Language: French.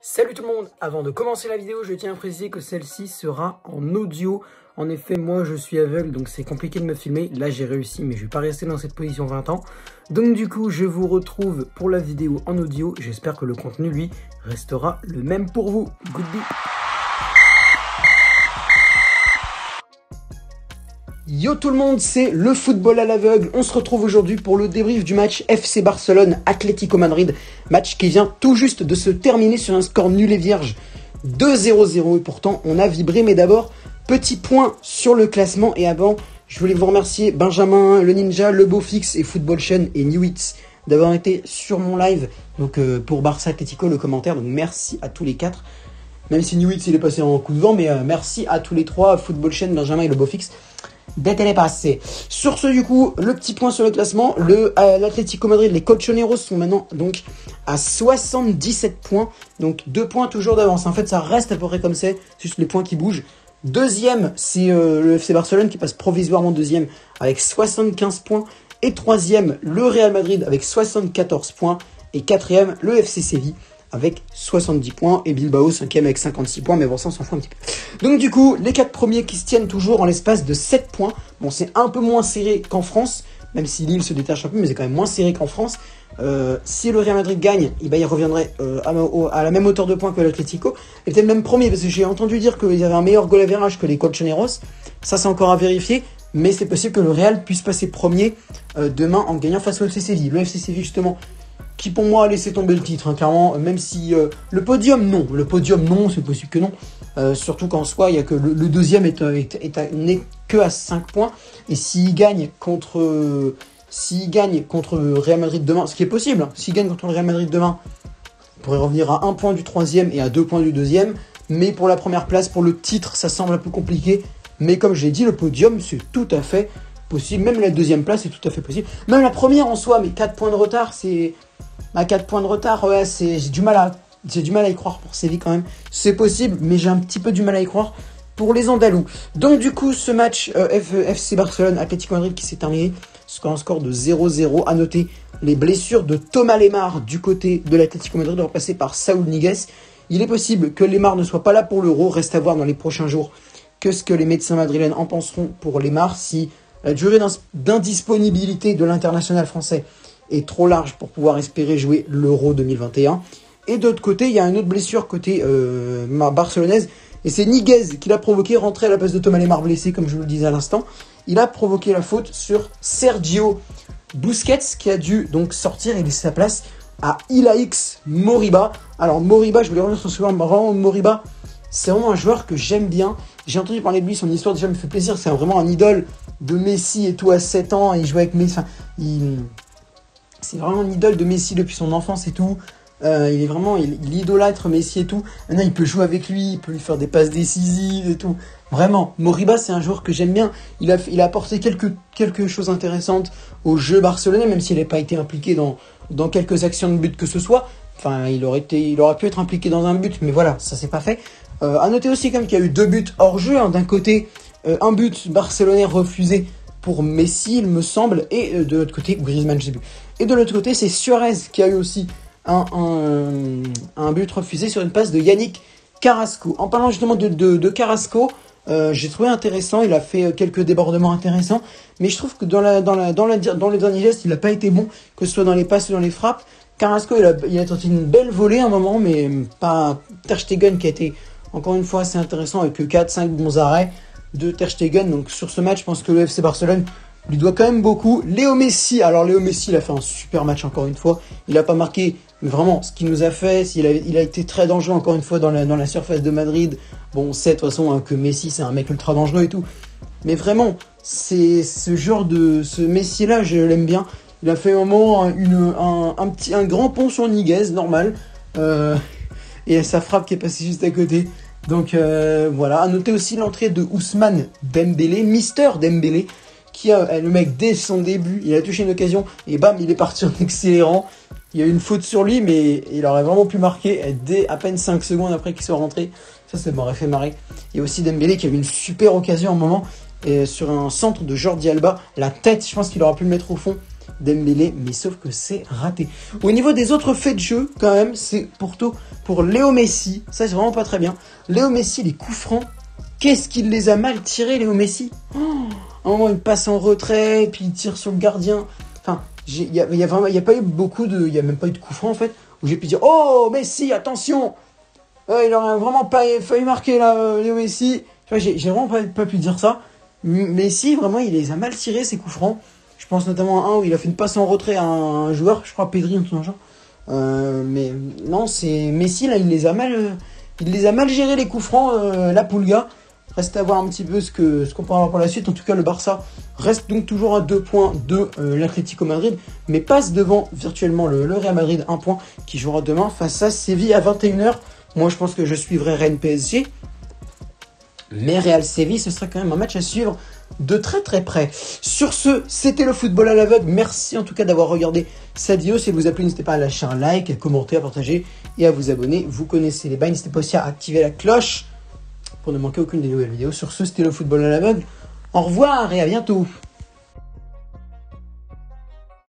Salut tout le monde, avant de commencer la vidéo, je tiens à préciser que celle-ci sera en audio. En effet, moi je suis aveugle, donc c'est compliqué de me filmer. Là j'ai réussi, mais je vais pas rester dans cette position 20 ans. Donc du coup, je vous retrouve pour la vidéo en audio. J'espère que le contenu, lui, restera le même pour vous. Goodbye. Yo tout le monde, c'est le football à l'aveugle. On se retrouve aujourd'hui pour le débrief du match FC Barcelone Atlético Madrid. Match qui vient tout juste de se terminer sur un score nul et vierge 2-0-0. Et pourtant, on a vibré. Mais d'abord, petit point sur le classement. Et avant, je voulais vous remercier Benjamin, le Ninja, le Beaufix et Football Chain et Newits d'avoir été sur mon live. Donc pour Barça Atlético, le commentaire. Donc merci à tous les quatre. Même si Newits il est passé en coup de vent. Mais merci à tous les trois, Football Chain, Benjamin et le Beaufix, d'être passé. Sur ce, du coup, le petit point sur le classement, l'Atlético Madrid, les Colchoneros sont maintenant donc à 77 points, donc 2 points toujours d'avance. En fait, ça reste à peu près comme c'est juste les points qui bougent. Deuxième, c'est le FC Barcelone qui passe provisoirement deuxième avec 75 points. Et troisième, le Real Madrid avec 74 points. Et quatrième, le FC Séville avec 70 points, et Bilbao 5e avec 56 points, mais bon, ça on s'en fout un petit peu. Donc du coup, les 4 premiers qui se tiennent toujours en l'espace de 7 points. Bon, c'est un peu moins serré qu'en France, même si Lille se détache un peu, mais c'est quand même moins serré qu'en France. Si le Real Madrid gagne, il reviendrait à la même hauteur de points que l'Atlético, et peut-être même premier, parce que j'ai entendu dire qu'il y avait un meilleur goal average que les Colchoneros. Ça, c'est encore à vérifier, mais c'est possible que le Real puisse passer premier demain en gagnant face au FC Séville. Le FC Séville, justement, qui pour moi a laissé tomber le titre, hein, clairement, même si le podium non, c'est possible que non, surtout qu'en soi il y a que le deuxième n'est que à 5 points, et s'il gagne contre Real Madrid demain, ce qui est possible, hein, s'il gagne contre le Real Madrid demain, il pourrait revenir à 1 point du troisième et à 2 points du deuxième, mais pour la première place, pour le titre, ça semble un peu compliqué, mais comme j'ai dit, le podium c'est tout à fait possible, même la deuxième place c'est tout à fait possible, même la première en soi, mais 4 points de retard, c'est... À 4 points de retard, ouais, j'ai du mal à y croire pour Séville quand même. C'est possible, mais j'ai un petit peu du mal à y croire pour les Andalous. Donc du coup, ce match FC Barcelone Atlético Madrid qui s'est terminé sur un score de 0-0. À noter les blessures de Thomas Lemar du côté de l'Atlético Madrid, remplacé par Saúl Ñíguez. Il est possible que Lemar ne soit pas là pour l'Euro. Reste à voir dans les prochains jours ce que les médecins madrilènes en penseront pour Lemar, si la durée d'indisponibilité de l'international français est trop large pour pouvoir espérer jouer l'Euro 2021. Et de l'autre côté, il y a une autre blessure côté barcelonaise, et c'est Ñíguez qui l'a provoqué, rentrer à la place de Thomas Lemar blessé, comme je vous le disais à l'instant. Il a provoqué la faute sur Sergio Busquets, qui a dû donc sortir et laisser sa place à Ilaix Moriba. Alors Moriba, je voulais revenir sur ce joueur, vraiment Moriba, c'est vraiment un joueur que j'aime bien. J'ai entendu parler de lui, son histoire déjà me fait plaisir, c'est vraiment un idole de Messi et tout à 7 ans, il jouait avec Messi, c'est vraiment une idole de Messi depuis son enfance et tout. Il idolâtre Messi et tout. Maintenant, il peut jouer avec lui, il peut lui faire des passes décisives et tout. Vraiment, Moriba, c'est un joueur que j'aime bien. Il a apporté quelque chose d'intéressantes au jeu barcelonais, même s'il n'a pas été impliqué dans quelques actions de but que ce soit. Enfin, il aurait pu être impliqué dans un but, mais voilà, ça s'est pas fait. À noter aussi quand même qu'il y a eu 2 buts hors jeu. Hein. D'un côté, un but barcelonais refusé pour Messi, il me semble, et de l'autre côté, Griezmann, je sais plus. Et de l'autre côté, c'est Suarez qui a eu aussi un but refusé sur une passe de Yannick Carrasco. En parlant justement de Carrasco, j'ai trouvé intéressant, il a fait quelques débordements intéressants, mais je trouve que dans les derniers gestes, il n'a pas été bon, que ce soit dans les passes ou dans les frappes. Carrasco, il a tenté une belle volée à un moment, mais pas Ter Stegen qui a été encore une fois assez intéressant avec 4-5 bons arrêts de Ter Stegen. Donc sur ce match, je pense que le FC Barcelone lui doit quand même beaucoup. Léo Messi, il a fait un super match encore une fois. Il n'a pas marqué, mais vraiment, ce qu'il nous a fait, il a été très dangereux encore une fois dans la surface de Madrid. Bon, on sait de toute façon hein, que Messi, c'est un mec ultra dangereux et tout. Mais vraiment, c'est ce Messi-là, je l'aime bien. Il a fait un moment un grand pont sur Ñíguez, normal. Et sa frappe qui est passée juste à côté. Donc voilà, à noter aussi l'entrée de Ousmane Dembélé, Mister Dembélé, qui a le mec dès son début, il a touché une occasion et bam, il est parti en accélérant. Il y a eu une faute sur lui, mais il aurait vraiment pu marquer dès à peine 5 secondes après qu'il soit rentré. Ça m'aurait fait marrer. Il y a aussi Dembélé qui a eu une super occasion à un moment, et sur un centre de Jordi Alba, la tête, je pense qu'il aurait pu le mettre au fond. Dembélé, mais sauf que c'est raté. Au niveau des autres faits de jeu, quand même, c'est pour Léo Messi. Ça, c'est vraiment pas très bien. Léo Messi, les coups francs, qu'est-ce qu'il les a mal tirés, Léo Messi. À un moment, il passe en retrait, puis il tire sur le gardien. Enfin, il y a pas eu beaucoup de... Il n'y a même pas eu de coups francs, en fait, où j'ai pu dire « Oh, Messi, attention !» il aurait vraiment pas failli marquer, là, Léo Messi. Tu vois, j'ai vraiment pas pu dire ça. Messi, vraiment, il les a mal tirés, ces coups francs. Je pense notamment à un où il a fait une passe en retrait à un joueur, je crois Pedri, un truc genre. Mais non, c'est Messi, là, il les a mal gérés, les coups francs, la Pulga. Reste à voir un petit peu ce qu'on peut avoir pour la suite. En tout cas, le Barça reste donc toujours à 2 points de l'Atlético Madrid, mais passe devant virtuellement le Real Madrid, 1 point, qui jouera demain face à Séville à 21h. Moi, je pense que je suivrai Rennes PSG. Mais Real Séville, ce sera quand même un match à suivre de très très près. Sur ce, c'était le football à l'aveugle. Merci en tout cas d'avoir regardé cette vidéo. Si elle vous a plu, n'hésitez pas à lâcher un like, à commenter, à partager et à vous abonner. Vous connaissez les bails. N'hésitez pas aussi à activer la cloche pour ne manquer aucune des nouvelles vidéos. Sur ce, c'était le football à l'aveugle. Au revoir et à bientôt.